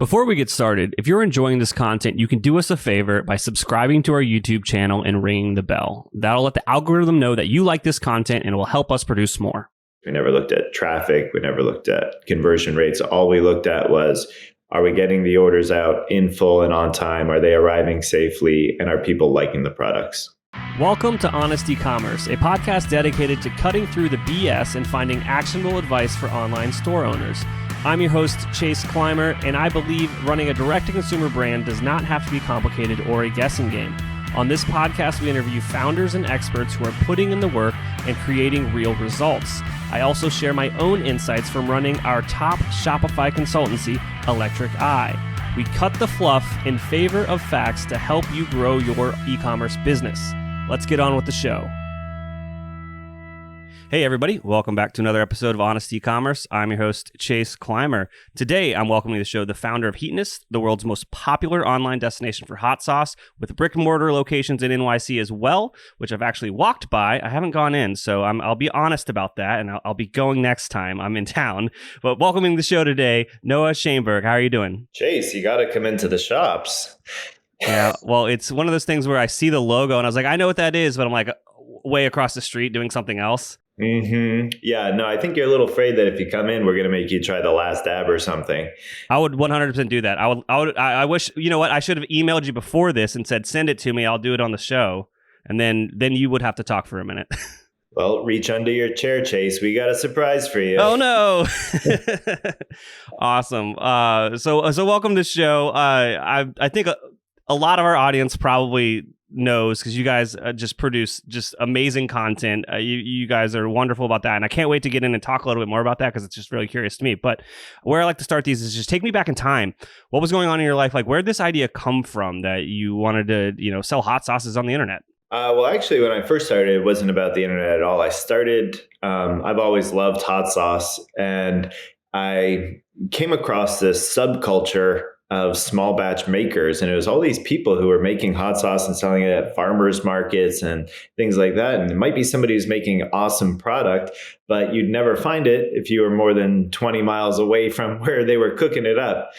Before we get started, if you're enjoying this content, you can do us a favor by subscribing to our YouTube channel and ringing the bell. That'll let the algorithm know that you like this content and it will help us produce more. We never looked at traffic. We never looked at conversion rates. All we looked at was, are we getting the orders out in full and on time? Are they arriving safely? And are people liking the products? Welcome to Honest Ecommerce, a podcast dedicated to cutting through the BS and finding actionable advice for online store owners. I'm your host, Chase Clymer, and I believe running a direct-to-consumer brand does not have to be complicated or a guessing game. On this podcast, we interview founders and experts who are putting in the work and creating real results. I also share my own insights from running our top Shopify consultancy, Electric Eye. We cut the fluff in favor of facts to help you grow your e-commerce business. Let's get on with the show. Hey everybody, welcome back to another episode of Honest Ecommerce. I'm your host, Chase Clymer. Today, I'm welcoming to the show the founder of Heatonist, the world's most popular online destination for hot sauce, with brick and mortar locations in NYC as well, which I've actually walked by. I haven't gone in, so I'll be honest about that, and I'll be going next time I'm in town. But welcoming to the show today, Noah Chaimberg. How are you doing? Chase, you got to come into the shops. Yeah, well, it's one of those things where I see the logo, and I was like, I know what that is, but I'm like way across the street doing something else. Yeah, no, I think you're a little afraid that if you come in, we're going to make you try the last dab or something. I would 100% do that. I wish, you know what? I should have emailed you before this and said, send it to me. I'll do it on the show. And then you would have to talk for a minute. Well, reach under your chair, Chase. We got a surprise for you. Oh, no. Awesome. So welcome to the show. I think a lot of our audience probably knows, because you guys just produce just amazing content. You guys are wonderful about that, and I can't wait to get in and talk a little bit more about that, because it's just really curious to me. But where I like to start these is just take me back in time. What was going on in your life? Like, where did this idea come from that you wanted to, sell hot sauces on the internet? Well, actually, when I first started, it wasn't about the internet at all. I started, I've always loved hot sauce, and I came across this subculture of small batch makers. And it was all these people who were making hot sauce and selling it at farmers markets and things like that. And it might be somebody who's making awesome product, but you'd never find it if you were more than 20 miles away from where they were cooking it up,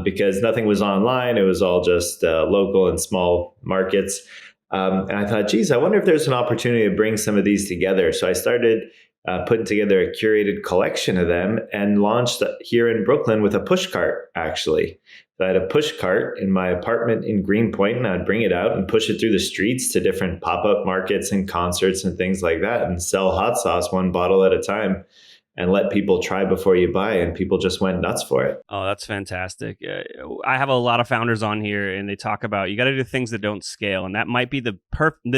because nothing was online. It was all just local and small markets. And I thought, geez, I wonder if there's an opportunity to bring some of these together. So I started putting together a curated collection of them and launched here in Brooklyn with a push cart, actually. So I had a push cart in my apartment in Greenpoint, and I'd bring it out and push it through the streets to different pop-up markets and concerts and things like that, and sell hot sauce one bottle at a time and let people try before you buy. And people just went nuts for it. Oh, that's fantastic. I have a lot of founders on here, and they talk about you got to do things that don't scale. And that might be the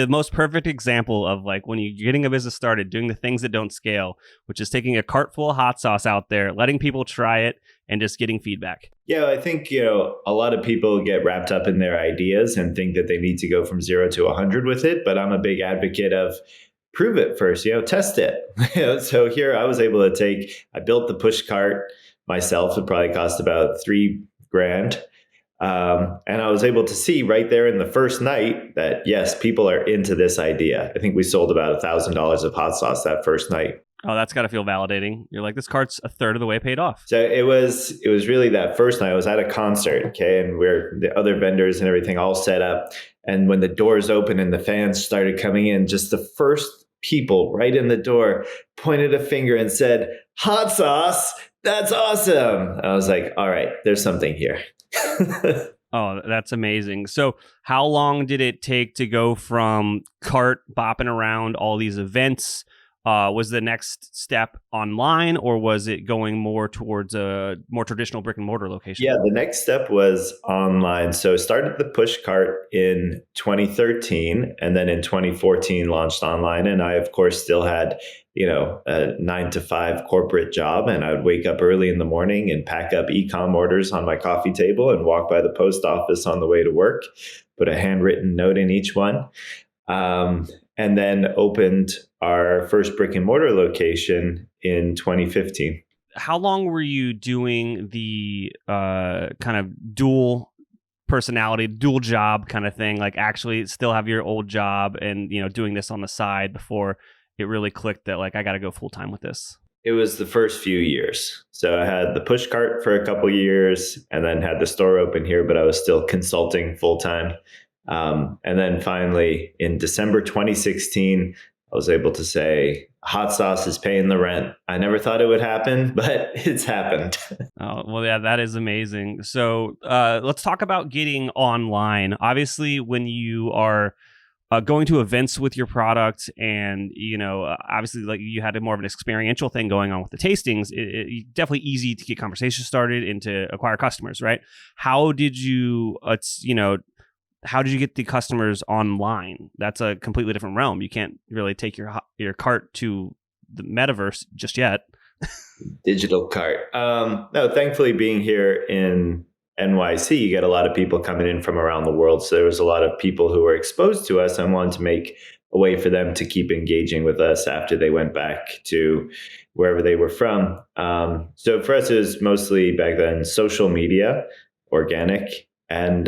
most perfect example of, like, when you're getting a business started, doing the things that don't scale, which is taking a cart full of hot sauce out there, letting people try it, and just getting feedback. Yeah, I think, a lot of people get wrapped up in their ideas and think that they need to go from 0 to 100 with it. But I'm a big advocate of prove it first, test it. So here I was able to I built the push cart myself. It probably cost about $3,000. And I was able to see right there in the first night that, yes, people are into this idea. I think we sold about $1,000 of hot sauce that first night. Oh, that's got to feel validating. You're like, this cart's a third of the way paid off. So it was really that first night. I was at a concert, okay, and we're the other vendors and everything all set up. And when the doors opened and the fans started coming in, just the first people right in the door pointed a finger and said, "Hot sauce, that's awesome." I was like, all right, there's something here. Oh, that's amazing. So how long did it take to go from cart bopping around all these events? Was the next step online, or was it going more towards a more traditional brick and mortar location? Yeah, the next step was online. So started the push cart in 2013, and then in 2014 launched online. And I, of course, still had, a 9-to-5 corporate job, and I would wake up early in the morning and pack up e-com orders on my coffee table and walk by the post office on the way to work, put a handwritten note in each one. And then opened our first brick and mortar location in 2015. How long were you doing the kind of dual personality, dual job kind of thing? Like, actually still have your old job and, doing this on the side before it really clicked that, like, I got to go full time with this? It was the first few years. So I had the push cart for a couple years and then had the store open here, but I was still consulting full time. And then finally in December 2016, I was able to say, hot sauce is paying the rent. I never thought it would happen, but it's happened. Oh, well, yeah, that is amazing. So let's talk about getting online. Obviously, when you are going to events with your product and, obviously like you had more of an experiential thing going on with the tastings, it's definitely easy to get conversations started and to acquire customers, right? How did you, how did you get the customers online? That's a completely different realm. You can't really take your cart to the metaverse just yet. Digital cart. No, thankfully being here in NYC, you get a lot of people coming in from around the world. So there was a lot of people who were exposed to us and wanted to make a way for them to keep engaging with us after they went back to wherever they were from. So for us, it was mostly back then social media, organic, and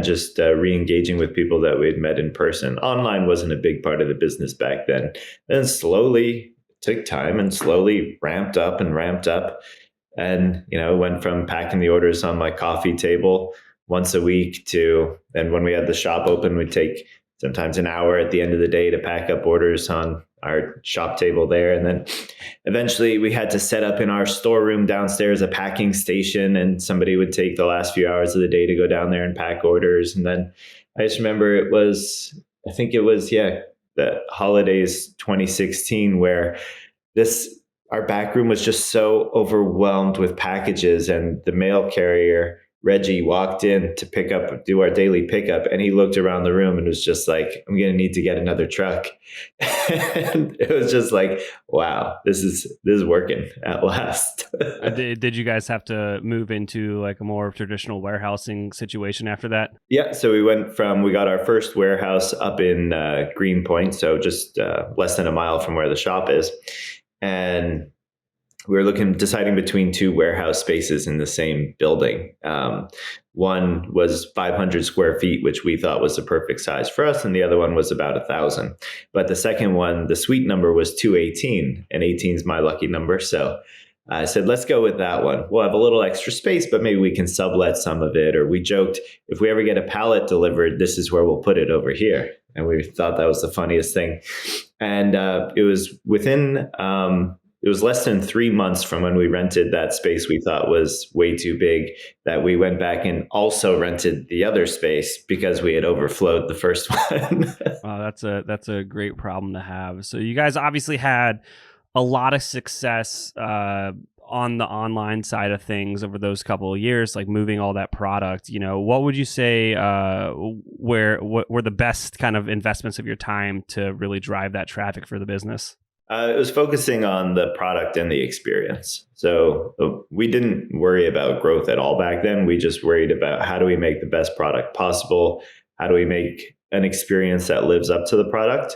just re-engaging with people that we'd met in person. Online wasn't a big part of the business back then. Then slowly, it took time and slowly ramped up. And, went from packing the orders on my coffee table once a week to then when we had the shop open, we'd take sometimes an hour at the end of the day to pack up orders on our shop table there. And then eventually we had to set up in our storeroom downstairs a packing station, and somebody would take the last few hours of the day to go down there and pack orders. And then I just remember the holidays 2016 where our back room was just so overwhelmed with packages, and the mail carrier, Reggie, walked in to do our daily pickup, and he looked around the room and was just like, I'm going to need to get another truck. And it was just like, wow, this is working at last. Did you guys have to move into like a more traditional warehousing situation after that? Yeah. So we got our first warehouse up in Greenpoint, so just less than a mile from where the shop is. And we were deciding between two warehouse spaces in the same building. One was 500 square feet, which we thought was the perfect size for us, and the other one was about 1,000. But the second one, the suite number was 218, and 18 is my lucky number. So I said, let's go with that one. We'll have a little extra space, but maybe we can sublet some of it. Or we joked, if we ever get a pallet delivered, this is where we'll put it, over here. And we thought that was the funniest thing. And it was less than 3 months from when we rented that space we thought was way too big that we went back and also rented the other space because we had overflowed the first one. Wow, that's a great problem to have. So you guys obviously had a lot of success on the online side of things over those couple of years, like moving all that product. What would you say were the best kind of investments of your time to really drive that traffic for the business? It was focusing on the product and the experience. So we didn't worry about growth at all back then. We just worried about how do we make the best product possible? How do we make an experience that lives up to the product?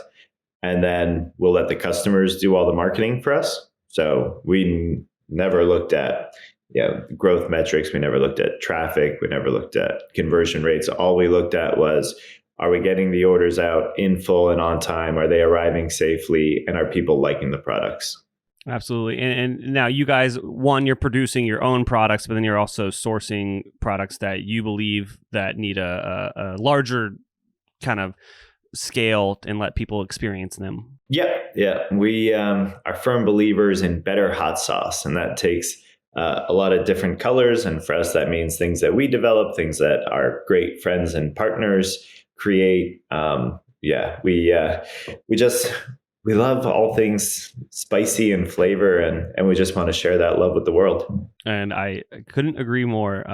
And then we'll let the customers do all the marketing for us. So we never looked at growth metrics. We never looked at traffic. We never looked at conversion rates. All we looked at was, are we getting the orders out in full and on time? Are they arriving safely? And are people liking the products? Absolutely. And now you guys, you're producing your own products, but then you're also sourcing products that you believe that need a larger kind of scale and let people experience them. Yeah. We are firm believers in better hot sauce, and that takes a lot of different colors. And for us, that means things that we develop, things that our great friends and partners create. We love all things spicy and flavor, and we just want to share that love with the world. And I couldn't agree more.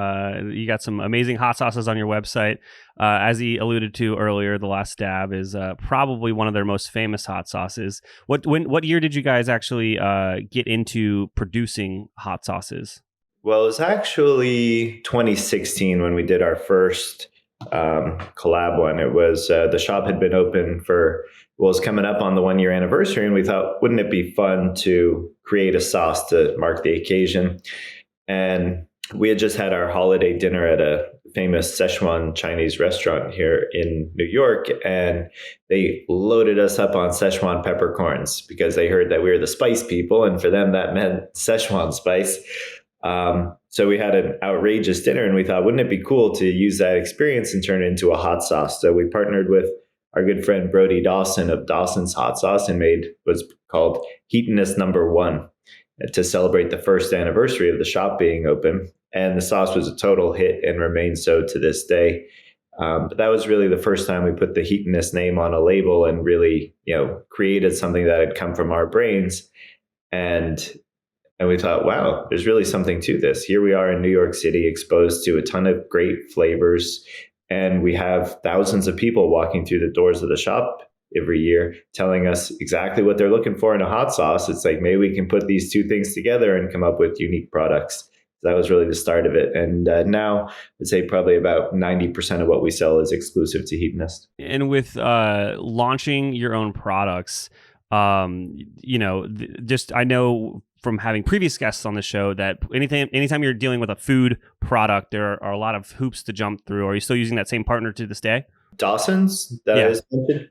You got some amazing hot sauces on your website. As he alluded to earlier, the Last Dab is probably one of their most famous hot sauces. What year did you guys actually get into producing hot sauces? Well, it was actually 2016 when we did our first collab one. It was the shop had been open was coming up on the 1-year anniversary, and we thought, wouldn't it be fun to create a sauce to mark the occasion? And we had just had our holiday dinner at a famous Szechuan Chinese restaurant here in New York, and they loaded us up on Szechuan peppercorns because they heard that we were the spice people, and for them that meant Szechuan spice. So we had an outrageous dinner, and we thought, wouldn't it be cool to use that experience and turn it into a hot sauce? So we partnered with our good friend Brody Dawson of Dawson's Hot Sauce and made what's called Heatonist #1 to celebrate the first anniversary of the shop being open. And the sauce was a total hit and remains so to this day. But that was really the first time we put the Heatonist name on a label and really, created something that had come from our brains. And we thought, wow, there's really something to this. Here we are in New York City, exposed to a ton of great flavors. And we have thousands of people walking through the doors of the shop every year telling us exactly what they're looking for in a hot sauce. It's like, maybe we can put these two things together and come up with unique products. So that was really the start of it. And now I'd say probably about 90% of what we sell is exclusive to Heatonist. And with launching your own products, I know from having previous guests on the show that anytime you're dealing with a food product, there are a lot of hoops to jump through. Are you still using that same partner to this day? Dawson's?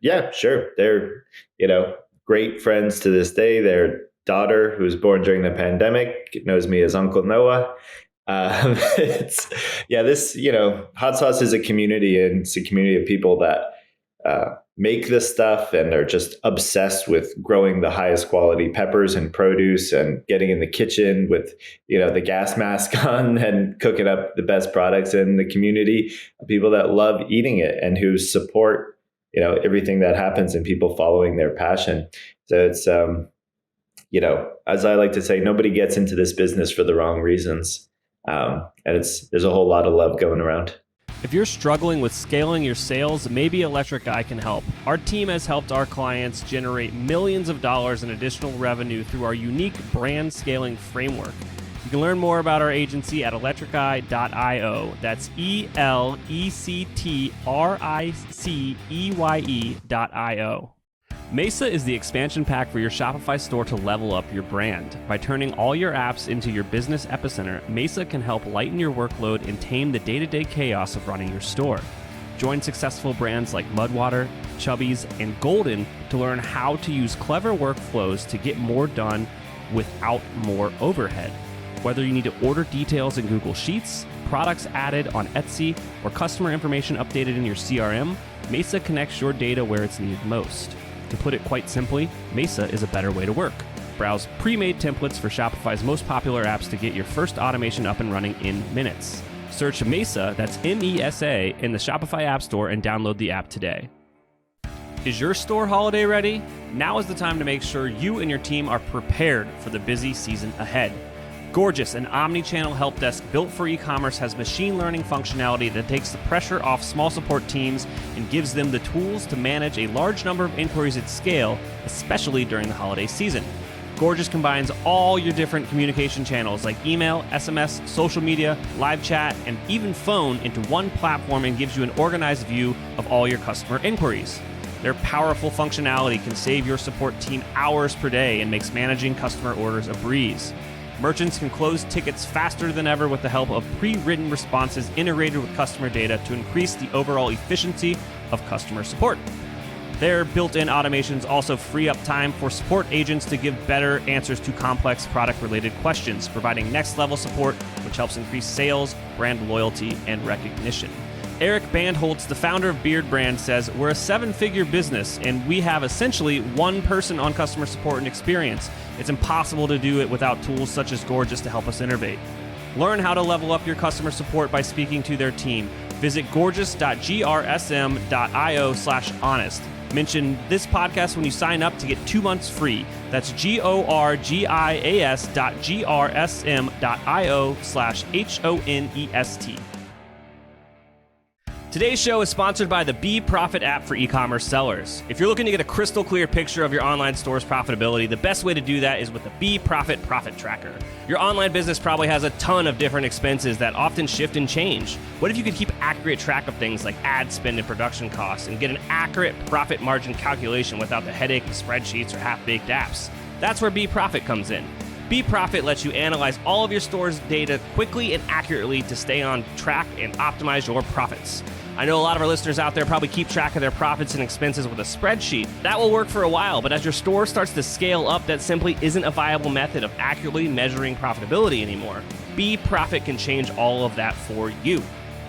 Yeah, sure. They're, great friends to this day. Their daughter, who was born during the pandemic, knows me as Uncle Noah. Hot sauce is a community, and it's a community of people that make this stuff and are just obsessed with growing the highest quality peppers and produce and getting in the kitchen with, the gas mask on and cooking up the best products in the community. People that love eating it and who support, everything that happens and people following their passion. So it's, as I like to say, nobody gets into this business for the wrong reasons. And there's a whole lot of love going around. If you're struggling with scaling your sales, maybe Electric Eye can help. Our team has helped our clients generate millions of dollars in additional revenue through our unique brand scaling framework. You can learn more about our agency at electriceye.io. That's electriceye.io. Mesa is the expansion pack for your Shopify store to level up your brand. By turning all your apps into your business epicenter, Mesa can help lighten your workload and tame the day-to-day chaos of running your store. Join successful brands like Mudwater, Chubby's, and Golden to learn how to use clever workflows to get more done without more overhead. Whether you need to order details in Google Sheets, products added on Etsy, or customer information updated in your CRM, Mesa connects your data where it's needed most. To put it quite simply, Mesa is a better way to work. Browse pre-made templates for Shopify's most popular apps to get your first automation up and running in minutes. Search Mesa, that's MESA, in the Shopify App Store and download the app today. Is your store holiday ready? Now is the time to make sure you and your team are prepared for the busy season ahead. Gorgias, an omni-channel help desk built for e-commerce, has machine learning functionality that takes the pressure off small support teams and gives them the tools to manage a large number of inquiries at scale, especially during the holiday season. Gorgias combines all your different communication channels like email, SMS, social media, live chat, and even phone into one platform and gives you an organized view of all your customer inquiries. Their powerful functionality can save your support team hours per day and makes managing customer orders a breeze. Merchants can close tickets faster than ever with the help of pre-written responses integrated with customer data to increase the overall efficiency of customer support. Their built-in automations also free up time for support agents to give better answers to complex product-related questions, providing next-level support, which helps increase sales, brand loyalty, and recognition. Eric Bandholtz, the founder of Beard Brand, says, "We're a seven-figure business, and we have essentially one person on customer support and experience. It's impossible to do it without tools such as Gorgias to help us innovate." Learn how to level up your customer support by speaking to their team. Visit gorgias.grsm.io/honest. Mention this podcast when you sign up to get 2 months free. That's gorgias.grsm.io/honest. Today's show is sponsored by the BeProfit app for e-commerce sellers. If you're looking to get a crystal clear picture of your online store's profitability, the best way to do that is with the BeProfit Profit Tracker. Your online business probably has a ton of different expenses that often shift and change. What if you could keep accurate track of things like ad spend and production costs and get an accurate profit margin calculation without the headache of spreadsheets or half-baked apps? That's where BeProfit comes in. BeProfit lets you analyze all of your store's data quickly and accurately to stay on track and optimize your profits. I know a lot of our listeners out there probably keep track of their profits and expenses with a spreadsheet. That will work for a while, but as your store starts to scale up, that simply isn't a viable method of accurately measuring profitability anymore. BeProfit can change all of that for you.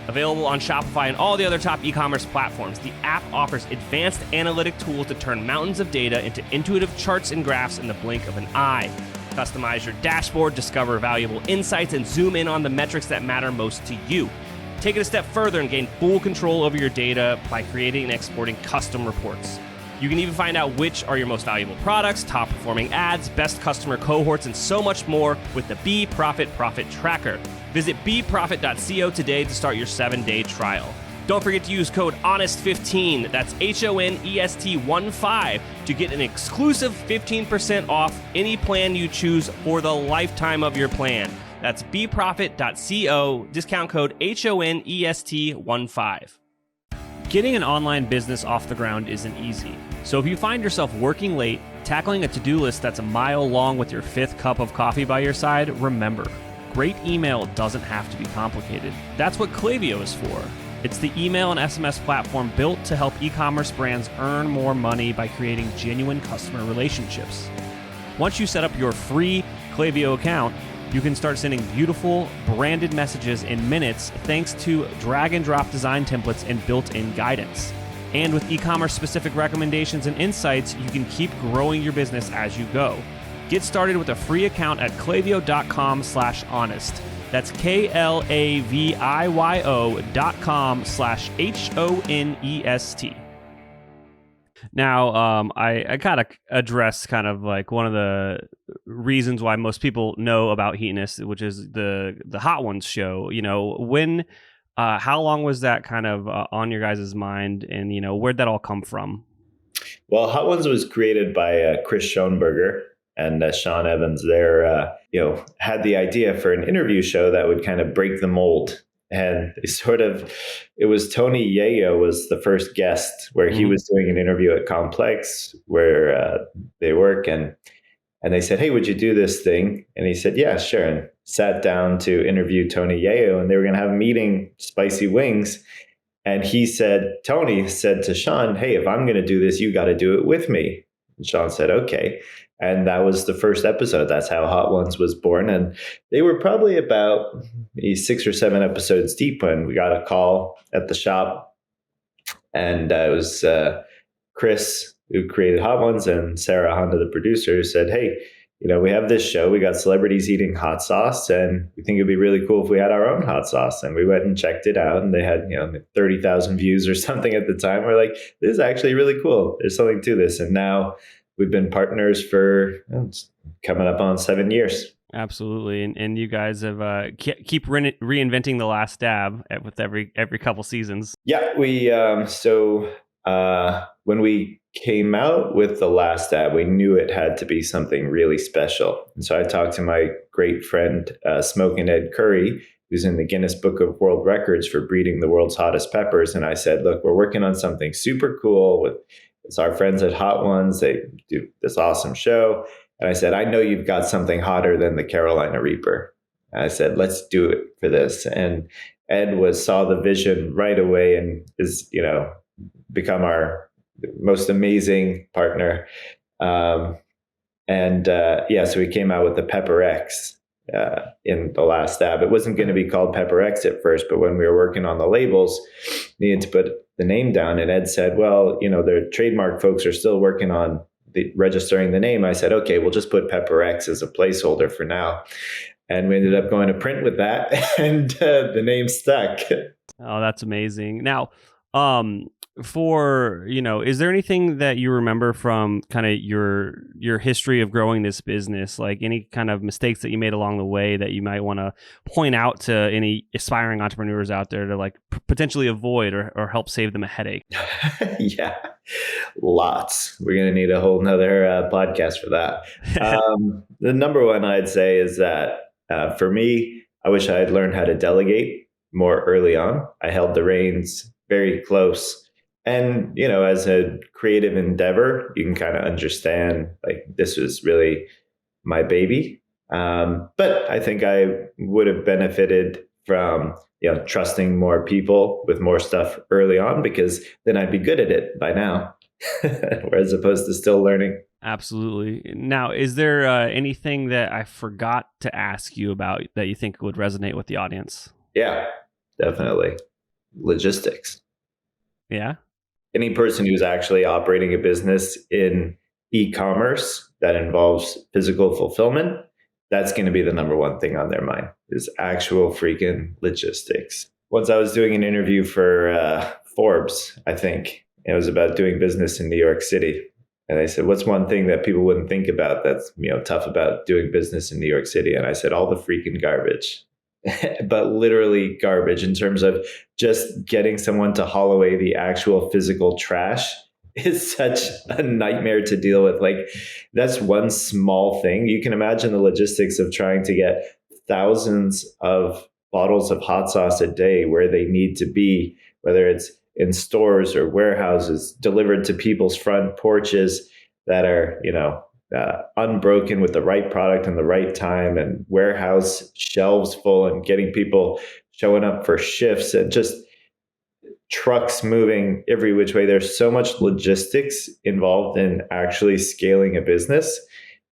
Available on Shopify and all the other top e-commerce platforms, the app offers advanced analytic tools to turn mountains of data into intuitive charts and graphs in the blink of an eye. Customize your dashboard, discover valuable insights, and zoom in on the metrics that matter most to you. Take it a step further and gain full control over your data by creating and exporting custom reports. You can even find out which are your most valuable products, top performing ads, best customer cohorts, and so much more with the BeProfit Profit Tracker. Visit beprofit.co today to start your 7-day trial. Don't forget to use code HONEST15, that's HONEST15, to get an exclusive 15% off any plan you choose for the lifetime of your plan. That's beprofit.co, discount code HONEST15. Getting an online business off the ground isn't easy. So if you find yourself working late, tackling a to-do list that's a mile long with your 5th cup of coffee by your side, remember, great email doesn't have to be complicated. That's what Klaviyo is for. It's the email and SMS platform built to help e-commerce brands earn more money by creating genuine customer relationships. Once you set up your free Klaviyo account, you can start sending beautiful, branded messages in minutes thanks to drag-and-drop design templates and built-in guidance. And with e-commerce specific recommendations and insights, you can keep growing your business as you go. Get started with a free account at klaviyo.com/honest. That's KLAVIYO.com/HONEST. Now, I gotta address kind of like one of the reasons why most people know about Heatonist, which is the Hot Ones show. You know, how long was that kind of on your guys' mind, and you know, where'd that all come from? Well, Hot Ones was created by Chris Schoenberger and Sean Evans. There, had the idea for an interview show that would kind of break the mold. And it was Tony Yayo was the first guest, where he was doing an interview at Complex where they work, and they said, "Hey, would you do this thing?" And he said, "Yeah, sure." And sat down to interview Tony Yayo, and they were going to have a meeting, Spicy Wings. And Tony said to Sean, "Hey, if I'm going to do this, you got to do it with me." And Sean said, "Okay." And that was the first episode. That's how Hot Ones was born. And they were probably about 6 or 7 episodes deep when we got a call at the shop. And it was Chris, who created Hot Ones, and Sarah Honda, the producer, who said, "Hey, we have this show. We got celebrities eating hot sauce, and we think it'd be really cool if we had our own hot sauce." And we went and checked it out, and they had 30,000 views or something at the time. We're like, "This is actually really cool. There's something to this." And now we've been partners for it's coming up on 7 years. Absolutely, and you guys have keep reinventing the last dab with every couple seasons. Yeah, we when we came out with the last dab, we knew it had to be something really special. And so I talked to my great friend Smokin' Ed Curry, who's in the Guinness Book of World Records for breeding the world's hottest peppers, and I said, "Look, we're working on something super cool with." It's our friends at Hot Ones. They do this awesome show. And I said, "I know you've got something hotter than the Carolina Reaper." And I said, "Let's do it for this." And Ed saw the vision right away and is, become our most amazing partner. So we came out with the Pepper X in the last dab. It wasn't going to be called Pepper X at first, but when we were working on the labels, needed to put the name down. And Ed said, "Well, the trademark folks are still working on registering the name." I said, "Okay, we'll just put Pepper X as a placeholder for now." And we ended up going to print with that, and the name stuck. Oh, that's amazing. Now, is there anything that you remember from kind of your history of growing this business, like any kind of mistakes that you made along the way that you might want to point out to any aspiring entrepreneurs out there to like potentially avoid or help save them a headache? Yeah, lots. We're going to need a whole nother podcast for that. The number one I'd say is that for me, I wish I had learned how to delegate more early on. I held the reins very close. And, as a creative endeavor, you can kind of understand like this was really my baby. But I think I would have benefited from trusting more people with more stuff early on, because then I'd be good at it by now, whereas opposed to still learning. Absolutely. Now, is there anything that I forgot to ask you about that you think would resonate with the audience? Yeah, definitely. Logistics. Yeah. Any person who's actually operating a business in e-commerce that involves physical fulfillment, that's going to be the number one thing on their mind, is actual freaking logistics. Once I was doing an interview for Forbes, I think it was about doing business in New York City. And they said, what's one thing that people wouldn't think about that's tough about doing business in New York City? And I said, all the freaking garbage. But literally garbage, in terms of just getting someone to haul away the actual physical trash is such a nightmare to deal with. Like, that's one small thing. You can imagine the logistics of trying to get thousands of bottles of hot sauce a day where they need to be, whether it's in stores or warehouses, delivered to people's front porches that are, unbroken with the right product and the right time, and warehouse shelves full, and getting people showing up for shifts, and just trucks moving every which way. There's so much logistics involved in actually scaling a business.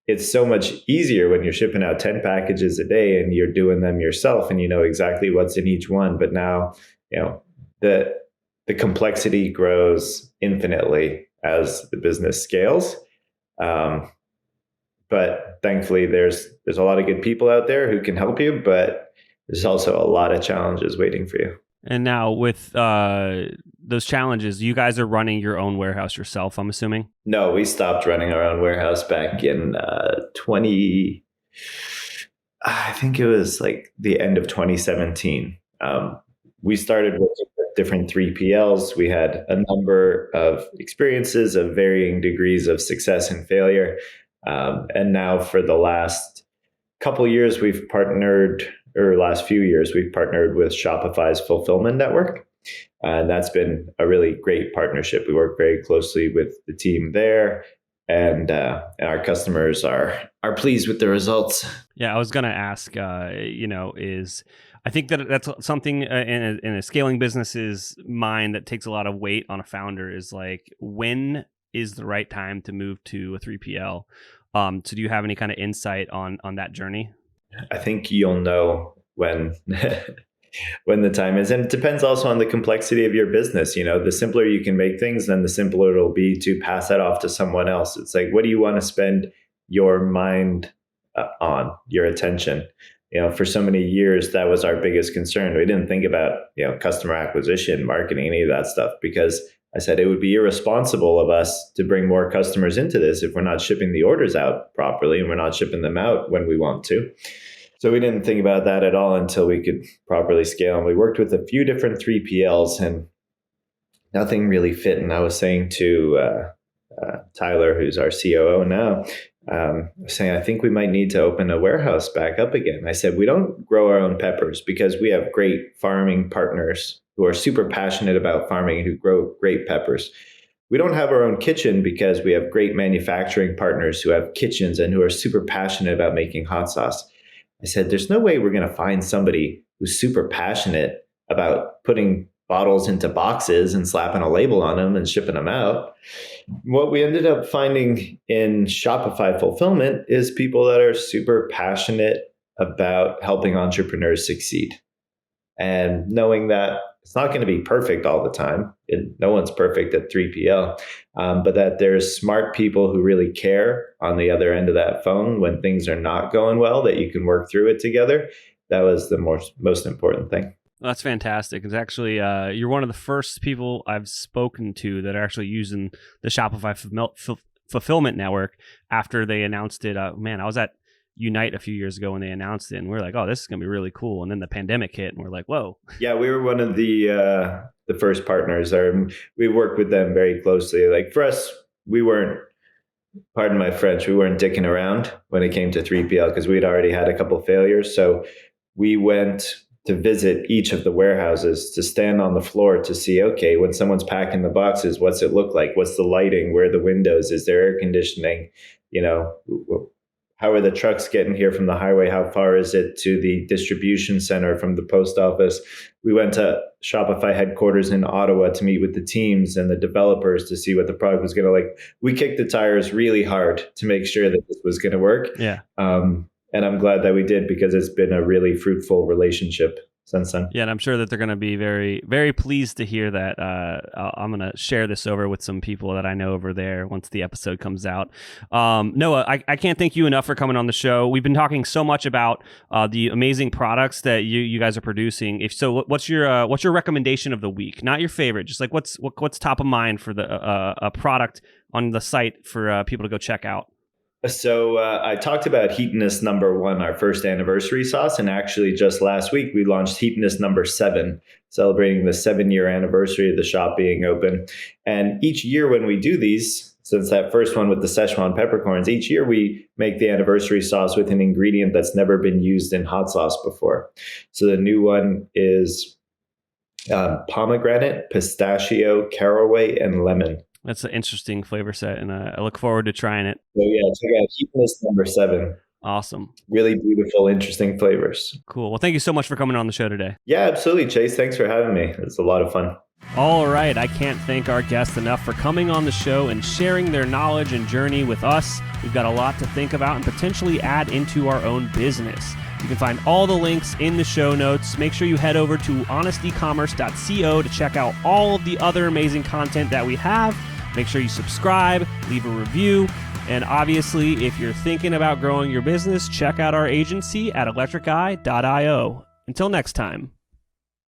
It's so much easier when you're shipping out 10 packages a day and you're doing them yourself and you know exactly what's in each one. But now, the complexity grows infinitely as the business scales. But thankfully, there's a lot of good people out there who can help you, but there's also a lot of challenges waiting for you. And now with those challenges, you guys are running your own warehouse yourself, I'm assuming? No, we stopped running our own warehouse back in I think it was like the end of 2017. We started working with different 3PLs. We had a number of experiences of varying degrees of success and failure. And now for the last couple years, last few years, we've partnered with Shopify's fulfillment network. And that's been a really great partnership. We work very closely with the team there, and our customers are pleased with the results. Yeah, I was going to ask, I think that's something in a scaling business's mind that takes a lot of weight on a founder, is like, when is the right time to move to a 3PL? So do you have any kind of insight on that journey? I think you'll know when when the time is. And it depends also on the complexity of your business. The simpler you can make things, then the simpler it'll be to pass that off to someone else. It's like, what do you want to spend your mind on, your attention? For so many years, that was our biggest concern. We didn't think about, customer acquisition, marketing, any of that stuff, because I said it would be irresponsible of us to bring more customers into this if we're not shipping the orders out properly and we're not shipping them out when we want to. So we didn't think about that at all until we could properly scale. And we worked with a few different 3PLs and nothing really fit. And I was saying to Tyler, who's our COO now, saying, I think we might need to open a warehouse back up again. I said, we don't grow our own peppers because we have great farming partners who are super passionate about farming and who grow great peppers. We don't have our own kitchen because we have great manufacturing partners who have kitchens and who are super passionate about making hot sauce. I said, there's no way we're going to find somebody who's super passionate about putting bottles into boxes and slapping a label on them and shipping them out. What we ended up finding in Shopify fulfillment is people that are super passionate about helping entrepreneurs succeed. And knowing that it's not going to be perfect all the time. No one's perfect at 3PL, but that there's smart people who really care on the other end of that phone when things are not going well, that you can work through it together. That was the most important thing. Well, that's fantastic. It's actually, you're one of the first people I've spoken to that are actually using the Shopify fulfillment network after they announced it. I was at Unite a few years ago when they announced it, and we were like, oh, this is going to be really cool. And then the pandemic hit, and we're like, whoa. Yeah, we were one of the first partners. We worked with them very closely. Like, for us, we weren't, pardon my French, we weren't dicking around when it came to 3PL because we'd already had a couple failures. So we went to visit each of the warehouses, to stand on the floor to see, okay, when someone's packing the boxes, what's it look like? What's the lighting? Where are the windows? Is there air conditioning? how are the trucks getting here from the highway? How far is it to the distribution center from the post office? We went to Shopify headquarters in Ottawa to meet with the teams and the developers to see what the product was going to like. We kicked the tires really hard to make sure that this was going to work. Yeah. And I'm glad that we did, because it's been a really fruitful relationship since then. Yeah, and I'm sure that they're going to be very, very pleased to hear that. I'm going to share this over with some people that I know over there once the episode comes out. Noah, I can't thank you enough for coming on the show. We've been talking so much about the amazing products that you guys are producing. If so, what's your recommendation of the week? Not your favorite, just like what's top of mind for the a product on the site for people to go check out. So I talked about Heatonist #1, our first anniversary sauce. And actually just last week, we launched Heatonist #7, celebrating the 7-year anniversary of the shop being open. And each year when we do these, since that first one with the Szechuan peppercorns, each year we make the anniversary sauce with an ingredient that's never been used in hot sauce before. So the new one is pomegranate, pistachio, caraway, and lemon. That's an interesting flavor set, and I look forward to trying it. So yeah, check out Heatonist #7. Awesome. Really beautiful, interesting flavors. Cool. Well, thank you so much for coming on the show today. Yeah, absolutely, Chase. Thanks for having me. It's a lot of fun. All right. I can't thank our guests enough for coming on the show and sharing their knowledge and journey with us. We've got a lot to think about and potentially add into our own business. You can find all the links in the show notes. Make sure you head over to honestecommerce.co to check out all of the other amazing content that we have. Make sure you subscribe, leave a review, and obviously, if you're thinking about growing your business, check out our agency at electriceye.io. Until next time.